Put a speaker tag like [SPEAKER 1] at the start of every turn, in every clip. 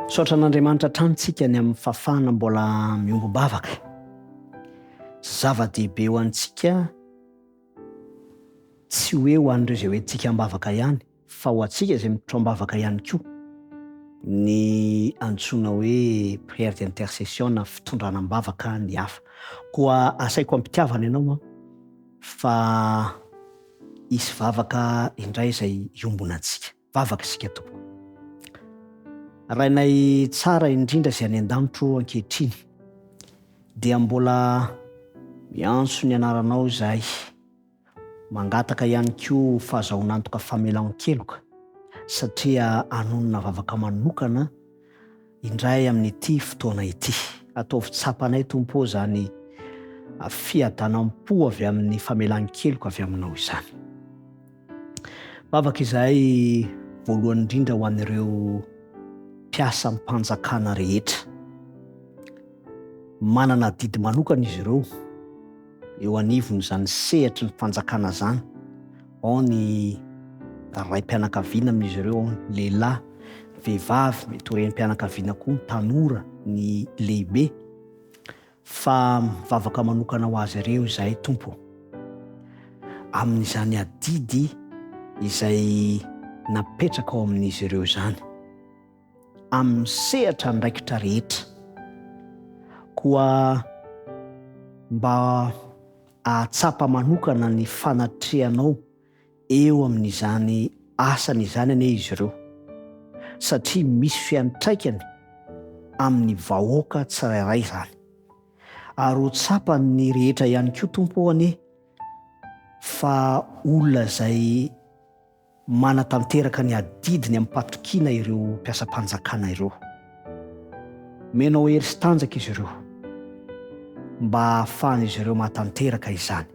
[SPEAKER 1] Saotra n'Andriamanitra hatranintsika ny amin'ny fafana mbola miombom-bavaka. Zava-dehibe ho antsika tsy hoe ho an'ireo izay hoe tsika ambavaka ihany, fa ho antsika izay miditra ambavaka ihany koa ny antsoina hoe prière d'intercession na fitondrana ambavaka ny hafa. Koa asaiko ampitiavana ianao fa hisy vavaka indray izay iombona antsika. Vavaka isika tompoko. Rainay tsara indrindra izay any an-danitro ankehitriny dia mbola miantso ny anaranao izahay, mangataka ihany koa fahazahoan'antoka famelan-keloka satria anonona vavaka manokana indray amin'ity fotoana ity. Ataovy tsapanay tompo izany fiadanam-po avy amin'ny famelan-keloka avy aminao izany. Vavaka izahay voalohany indrindra ho an'ireo mpiasa am-panjakana rehetra. Manana didy manokana izy ireo eo anivon'izany sehatry ny fanjakana zany. Ao ny raim-pianakaviana amin'izy ireo, ao ny lehilahy, vehivavy, mety ho renim-pianakaviana koa, ny tanora, ny lehibe. Fa vavaka manokana ho azy ireo izahay tompo, amin'izany adidy izay napetraka ao amin'izy ireo izany, amin'ny sehatra ndraikitra rehetra, koa mba ahatsapa manokana ny fanatrehanao eo amin'izany asany izany anie izy ireo, satria misy fiantraikany amin'ny vahoaka tsirairay izany. Ary ho tsapany rehetra ihany koa tompo anie fa olona izay manatanteraka ny adidiny amin'ny patrokiana ireo mpiasam-panjakana ireo. Menao hery sy tanjaka izy ireo mba ahafahan'izy ireo mahatanteraka izany,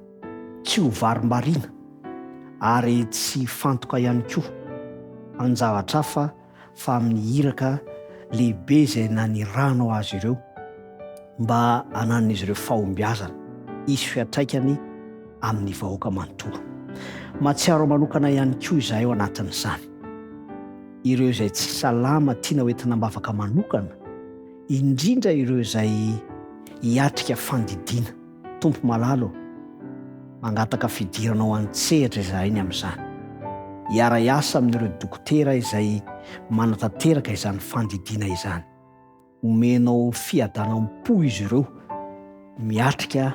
[SPEAKER 1] tsy ho varim-bariana ary tsy fantoka ihany koa amin'ny zavatra hafa fa amin'ny hiraka lehibe izay nanirahana azy ireo mba hanan'izy ireo fahombiazana, hisy fiantraikany amin'ny vahoaka manontolo. Mahatsiaro manokana ihany koa izahay ao anatin'izany ireo izay tsy salama tiana hoentina ambavaka manokana, indrindra ireo izay hiatrika fandidiana. Tompo malalo, mangataka fidirana ho an-tsehatra izahay ny amin'izany. Hiara hiasa amin'ireo dokotera izay manatanteraka izany fandidiana izany. Omenao fiadanam-po izy ireo miatrika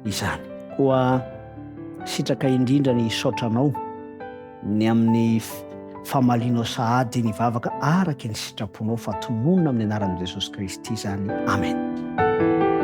[SPEAKER 1] izany. Koa sitraka indrindra ny saotranao ny amin'ny famalinao sahady ny vavaka araka ny sitraponao, fa tononona amin'ny anaran'i Jesosy Kristy izany. Amen.